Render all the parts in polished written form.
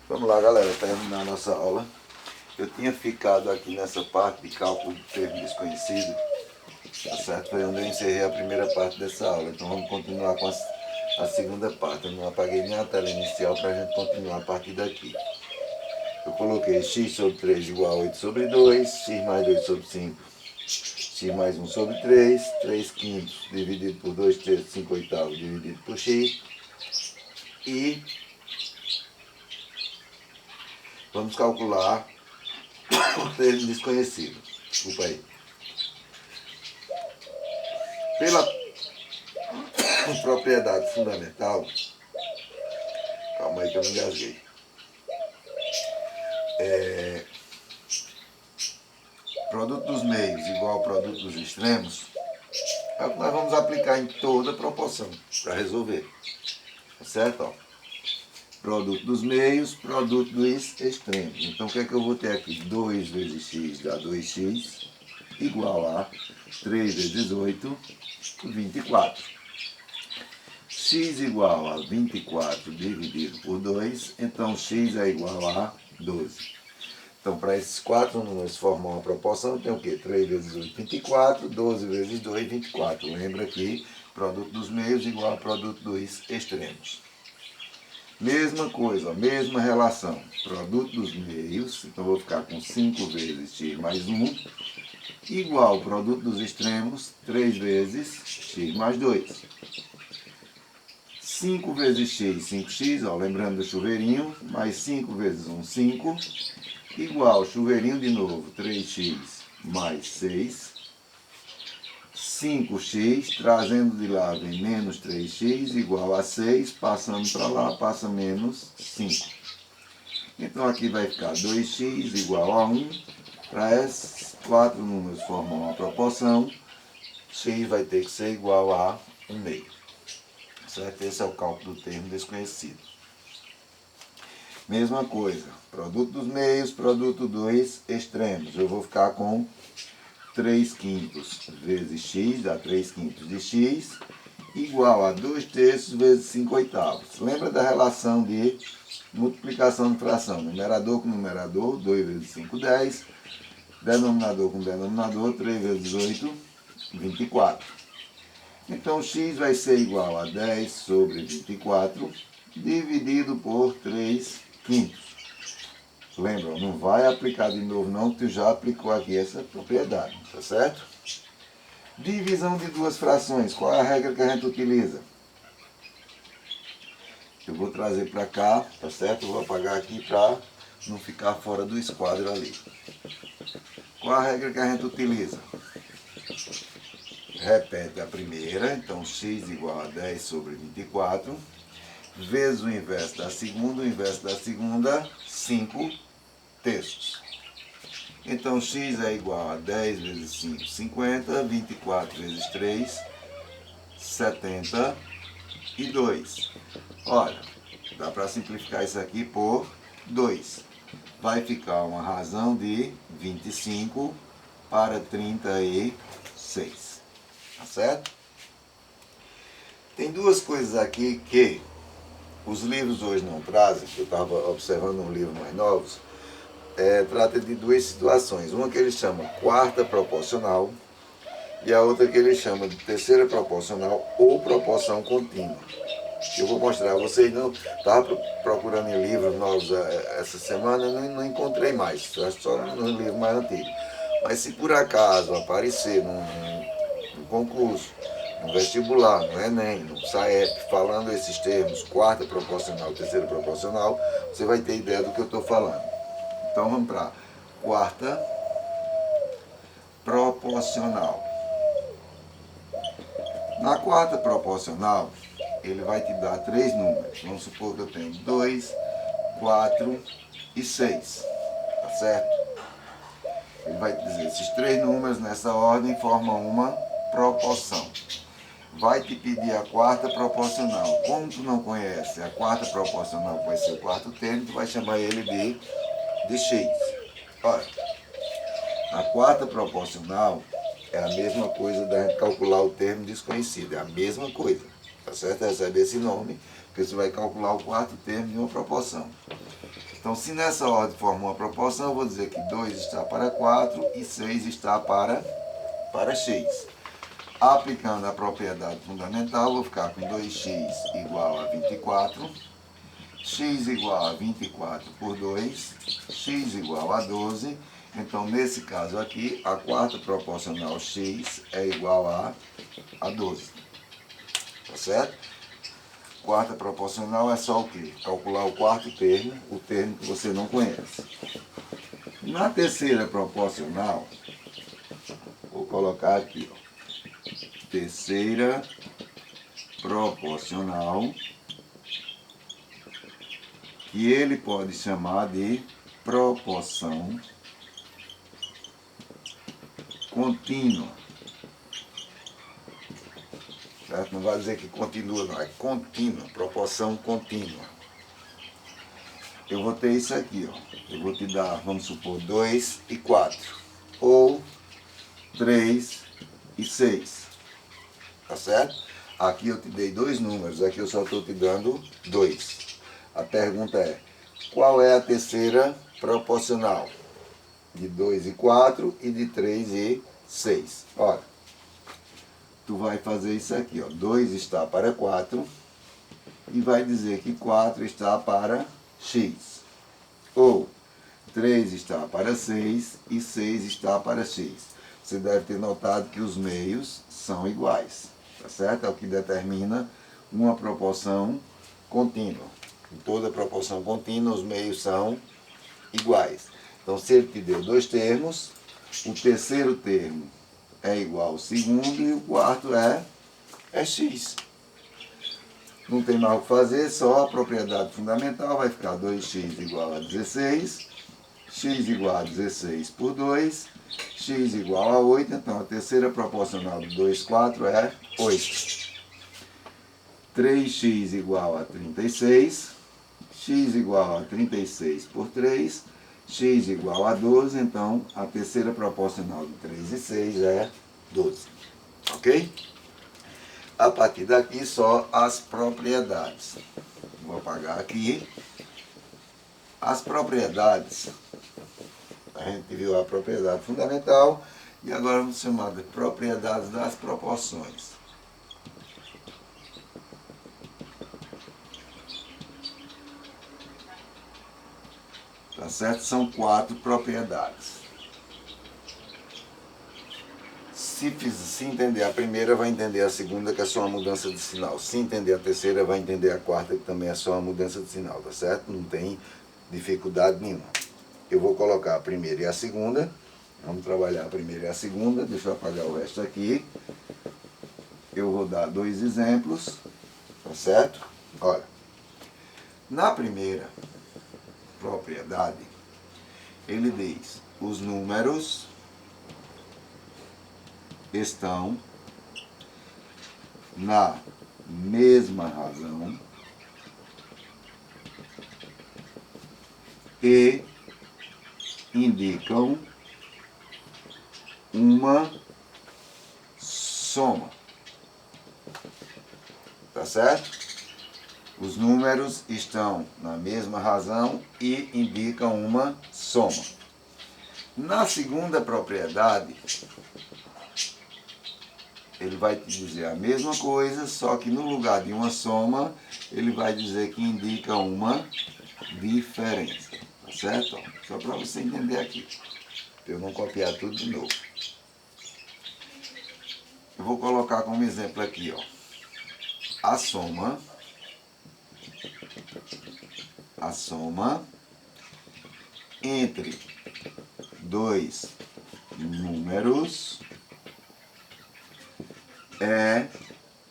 Vamos lá, galera, terminar a nossa aula. Eu tinha ficado aqui nessa parte de cálculo de termo desconhecido, tá certo? Foi onde eu encerrei a primeira parte dessa aula. Então vamos continuar com a segunda parte. Eu não apaguei nem a tela inicial para a gente continuar a partir daqui. Eu coloquei x sobre 3 igual a 8 sobre 2, x mais 2 sobre 5, x mais 1 sobre 3, 3 quintos dividido por 2 terços, 5 oitavos dividido por x. E vamos calcular o termo desconhecido. Desculpa aí. Pela propriedade fundamental, calma aí que eu me engasguei. Produto dos meios igual ao produto dos extremos é o que nós vamos aplicar em toda proporção para resolver. Tá certo? Ó. Produto dos meios, produto dos extremos. Então o que é que eu vou ter aqui? 2 vezes x dá 2x igual a 3 vezes 8, 24. X igual a 24 dividido por 2, então x é igual a 12. Então, para esses quatro números formar uma proporção, tem o quê? 3 vezes 8, 24, 12 vezes 2, 24. Lembra que produto dos meios igual a produto dos extremos. Mesma coisa, mesma relação. Produto dos meios, então vou ficar com 5 vezes x mais 1, igual ao produto dos extremos, 3 vezes x mais 2. 5 vezes x, 5x, ó, lembrando do chuveirinho, mais 5 vezes 1, 5, igual, chuveirinho de novo, 3x mais 6, 5x, trazendo de lá vem menos 3x, igual a 6, passando para lá, passa menos 5. Então aqui vai ficar 2x igual a 1, para esses quatro números formar uma proporção, x vai ter que ser igual a 1/2. Certo? Esse é o cálculo do termo desconhecido. Mesma coisa, produto dos meios, produto dos extremos. Eu vou ficar com 3 quintos vezes x, dá 3 quintos de x, igual a 2 terços vezes 5 oitavos. Lembra da relação de multiplicação de fração? Numerador com numerador, 2 vezes 5, 10. Denominador com denominador, 3 vezes 8, 24. Então, x vai ser igual a 10 sobre 24, dividido por 3 quintos. Lembra, não vai aplicar de novo não, que tu já aplicou aqui essa propriedade, tá certo? Divisão de duas frações, qual é a regra que a gente utiliza? Eu vou trazer para cá, tá certo? Eu vou apagar aqui para não ficar fora do esquadro ali. Qual a regra que a gente utiliza? Repete a primeira, então x igual a 10 sobre 24, vezes o inverso da segunda, o inverso da segunda, 5 terços. Então x é igual a 10 vezes 5, 50, 24 vezes 3, 72. Olha, dá para simplificar isso aqui por 2. Vai ficar uma razão de 25 para 36. Tá certo? Tem duas coisas aqui que os livros hoje não trazem, que eu estava observando um livro mais novos, trata de duas situações. Uma que eles chamam quarta proporcional e a outra que eles chamam de terceira proporcional ou proporção contínua. Eu vou mostrar a vocês, não estava procurando em livros novos essa semana, não encontrei mais, só nos livros mais antigos. Mas se por acaso aparecer num concurso, no vestibular, no Enem, no SAEP, falando esses termos, quarta proporcional, terceira proporcional, você vai ter ideia do que eu estou falando. Então vamos para quarta proporcional. Na quarta proporcional, ele vai te dar três números. Vamos supor que eu tenho 2, 4 e 6. Tá certo? Ele vai te dizer, esses três números nessa ordem formam uma proporção. Vai te pedir a quarta proporcional. Como tu não conhece a quarta proporcional, que vai ser o quarto termo, tu vai chamar ele de x. Olha, a quarta proporcional é a mesma coisa da gente calcular o termo desconhecido. É a mesma coisa. Tá certo? Recebe esse nome, porque você vai calcular o quarto termo de uma proporção. Então, se nessa ordem forma uma proporção, eu vou dizer que 2 está para 4 e 6 está para x. Aplicando a propriedade fundamental, vou ficar com 2x igual a 24, x igual a 24 por 2, x igual a 12. Então, nesse caso aqui, a quarta proporcional x é igual a 12. Tá certo? Quarta proporcional é só o quê? Calcular o quarto termo, o termo que você não conhece. Na terceira proporcional, vou colocar aqui, ó. Terceira proporcional, que ele pode chamar de proporção contínua. Certo? Não vai dizer que continua, não, é contínua, proporção contínua. Eu vou ter isso aqui, ó. Eu vou te dar, vamos supor, 2 e 4, ou 3 e 6. Tá certo? Aqui eu te dei dois números, aqui eu só estou te dando 2. A pergunta é, qual é a terceira proporcional? De 2 e 4 e de 3 e 6. Olha, tu vai fazer isso aqui, ó. 2 está para 4 e vai dizer que 4 está para x. Ou 3 está para 6 e 6 está para x. Você deve ter notado que os meios são iguais. Tá certo? É o que determina uma proporção contínua. Em toda proporção contínua, os meios são iguais. Então, se ele te deu dois termos, o terceiro termo é igual ao segundo e o quarto é x. Não tem mais o que fazer, só a propriedade fundamental vai ficar 2x igual a 16, x igual a 16 por 2, x igual a 8, então a terceira proporcional de 2, 4 é 8. 3x igual a 36, x igual a 36 por 3, x igual a 12, então a terceira proporcional de 3 e 6 é 12. Ok? A partir daqui só as propriedades. Vou apagar aqui. As propriedades, a gente viu a propriedade fundamental e agora vamos chamar de propriedades das proporções. Tá certo? São 4 propriedades. Se entender a primeira, vai entender a segunda, que é só uma mudança de sinal. Se entender a terceira, vai entender a quarta, que também é só uma mudança de sinal, tá certo? Não tem dificuldade nenhuma. Eu vou colocar a primeira e a segunda. Vamos trabalhar a primeira e a segunda. Deixa eu apagar o resto aqui. Eu vou dar dois exemplos, tá certo? Olha, na primeira propriedade, ele diz: os números estão na mesma razão e indicam uma soma. Tá certo? Os números estão na mesma razão e indicam uma soma. Na segunda propriedade, ele vai te dizer a mesma coisa, só que no lugar de uma soma, ele vai dizer que indica uma diferença. Tá certo? Só para você entender aqui. Para eu não copiar tudo de novo. Eu vou colocar como exemplo aqui, ó. A soma entre dois números é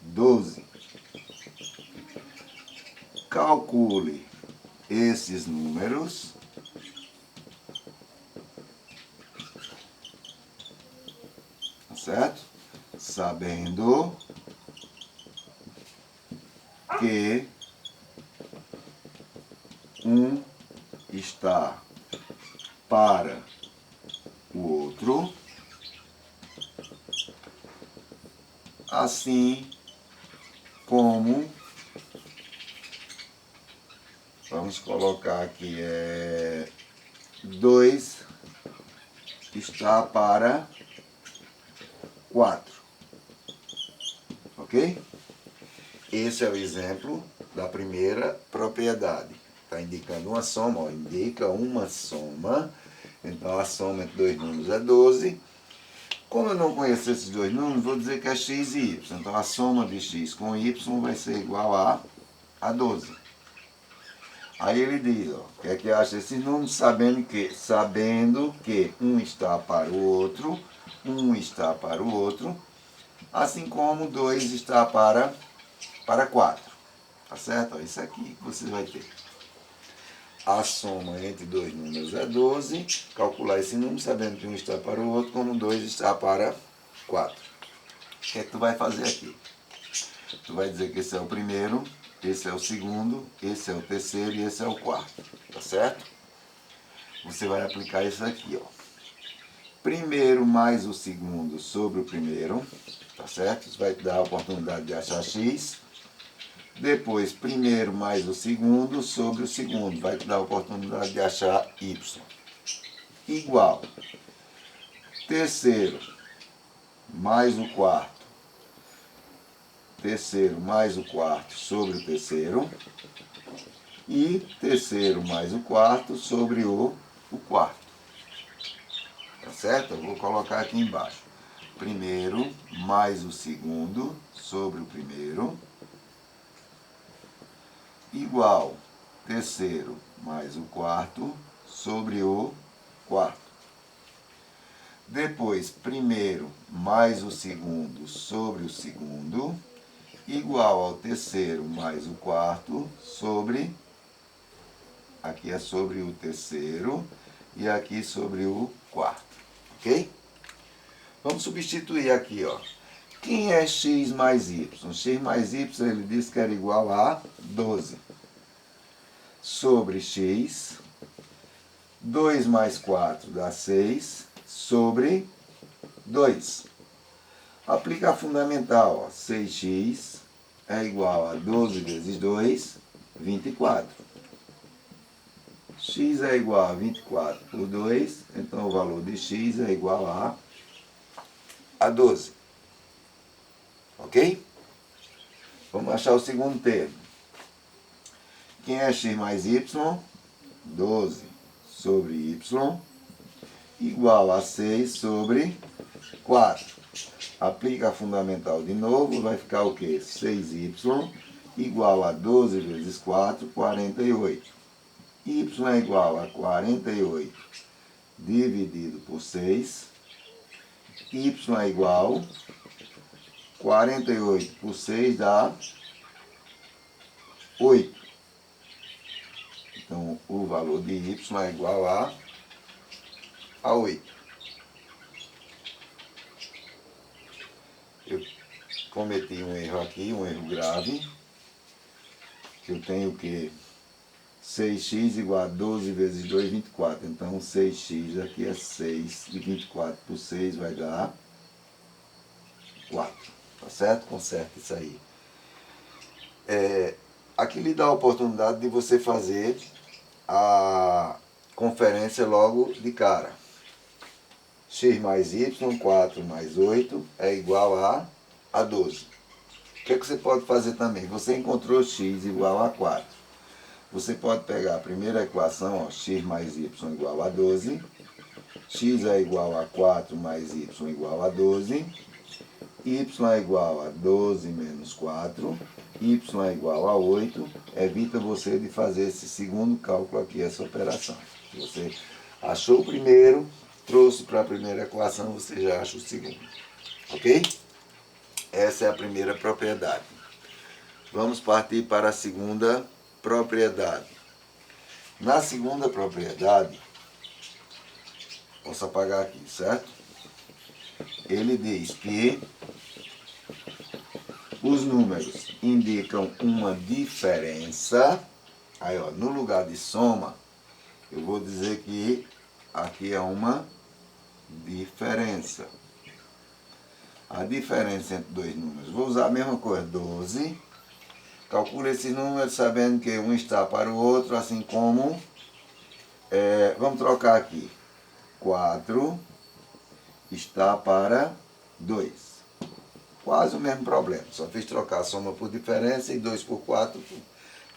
12. Calcule esses números tá certo? Sabendo que um está para o outro, assim como, vamos Vamos colocar aqui, 2 está para 4. Ok? Esse é o exemplo da primeira propriedade. Está indicando uma soma, ó, indica uma soma. Então a soma entre dois números é 12. Como eu não conheço esses dois números, vou dizer que é x e y. Então a soma de x com y vai ser igual a 12. Aí ele diz, ó, o que é que acha esses números? Sabendo que um está para o outro, assim como 2 está para 4. Tá certo? Ó, isso aqui que você vai ter. A soma entre dois números é 12. Calcular esse número sabendo que um está para o outro, como 2 está para 4. O que é que tu vai fazer aqui? Tu vai dizer que esse é o primeiro, esse é o segundo, esse é o terceiro e esse é o quarto. Tá certo? Você vai aplicar isso aqui, ó. Primeiro mais o segundo sobre o primeiro. Tá certo? Isso vai te dar a oportunidade de achar x. Depois, primeiro mais o segundo sobre o segundo. Vai te dar a oportunidade de achar y. Igual. Terceiro mais o quarto. Terceiro mais o quarto sobre o terceiro. E terceiro mais o quarto sobre o quarto. Tá certo? Eu vou colocar aqui embaixo. Primeiro mais o segundo sobre o primeiro. Igual terceiro mais o quarto sobre o quarto. Depois, primeiro mais o segundo sobre o segundo, igual ao terceiro mais o quarto sobre, aqui é sobre o terceiro e aqui sobre o quarto, ok? Vamos substituir aqui, ó. Quem é x mais y? X mais y ele disse que era igual a 12. Sobre x, 2 mais 4 dá 6, sobre 2. Aplica a fundamental, ó, 6x é igual a 12 vezes 2, 24. X é igual a 24 por 2, então o valor de x é igual a 12. Ok? Vamos achar o segundo termo. Quem é x mais y? 12 sobre y igual a 6 sobre 4. Aplica a fundamental de novo, vai ficar o quê? 6y igual a 12 vezes 4, 48. Y é igual a 48 dividido por 6. Y é igual a 48 por 6 dá 8. Então, o valor de y é igual a 8. Eu cometi um erro aqui, um erro grave. Eu tenho que 6x igual a 12 vezes 2, 24. Então, 6x aqui é 6 e 24 por 6 vai dar 4. Tá certo? Conserta isso aí. Aqui lhe dá a oportunidade de você fazer a conferência logo de cara. X mais y, 4 mais 8 é igual a 12. O que é que você pode fazer também? Você encontrou x igual a 4. Você pode pegar a primeira equação, ó, x mais y igual a 12. X é igual a 4 mais y igual a 12. Y é igual a 12 menos 4. Y é igual a 8. Evita você de fazer esse segundo cálculo aqui, essa operação. Você achou o primeiro, trouxe para a primeira equação, você já acha o segundo. Ok? Essa é a primeira propriedade. Vamos partir para a segunda propriedade. Na segunda propriedade, posso apagar aqui, certo? Ele diz que os números indicam uma diferença. Aí, ó, no lugar de soma, eu vou dizer que aqui é uma diferença. A diferença entre dois números. Vou usar a mesma coisa, 12 Calcule esses números sabendo que um está para o outro, assim como... vamos trocar aqui. 4 está para 2. Quase o mesmo problema. Só fiz trocar a soma por diferença e 2 por 4,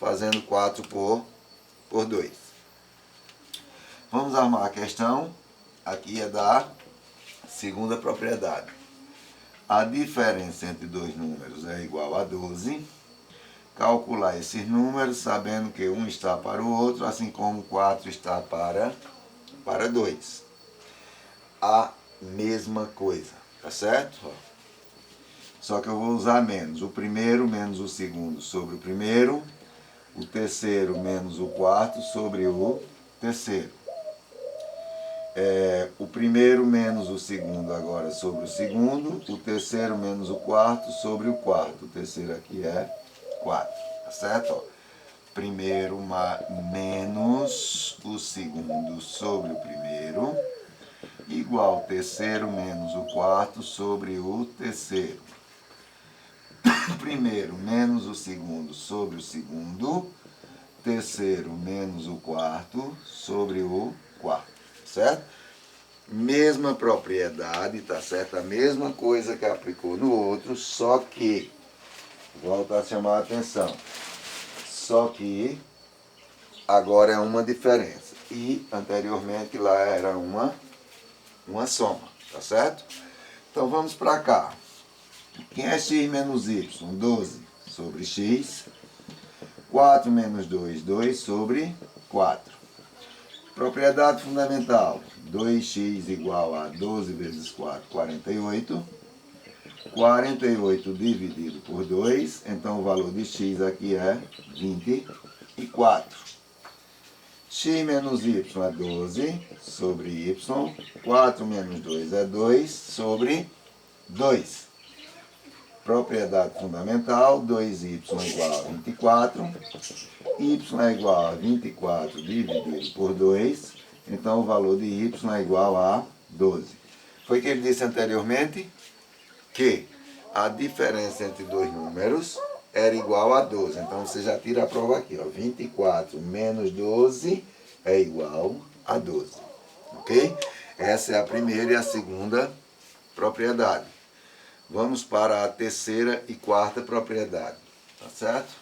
fazendo 4 por 2. Vamos armar a questão. Aqui é da segunda propriedade. A diferença entre dois números é igual a 12. Calcular esses números sabendo que um está para o outro, assim como 4 está para 2. A mesma coisa, tá certo? Só que eu vou usar menos. O primeiro menos o segundo sobre o primeiro. O terceiro menos o quarto sobre o terceiro. O primeiro menos o segundo agora sobre o segundo. O terceiro menos o quarto sobre o quarto. O terceiro aqui é 4. Tá certo? Ó. Primeiro menos o segundo sobre o primeiro. Igual terceiro menos o quarto sobre o terceiro. Primeiro menos o segundo sobre o segundo. Terceiro menos o quarto sobre o quarto. Certo? Mesma propriedade, tá certo? A mesma coisa que aplicou no outro, só que, volta a chamar a atenção, só que agora é uma diferença. E anteriormente lá era uma soma, tá certo? Então vamos para cá. Quem é x menos y? 12 sobre x. 4 menos 2, 2 sobre 4. Propriedade fundamental. 2x igual a 12 vezes 4, 48. 48 dividido por 2, então o valor de x aqui é 24. X menos y é 12 sobre y. 4 menos 2 é 2 sobre 2. Propriedade fundamental, 2y é igual a 24. Y é igual a 24 dividido por 2. Então o valor de y é igual a 12. Foi o que ele disse anteriormente? Que a diferença entre dois números era igual a 12. Então você já tira a prova aqui. Ó. 24 menos 12 é igual a 12. Ok? Essa é a primeira e a segunda propriedade. Vamos para a terceira e quarta propriedade. Tá certo?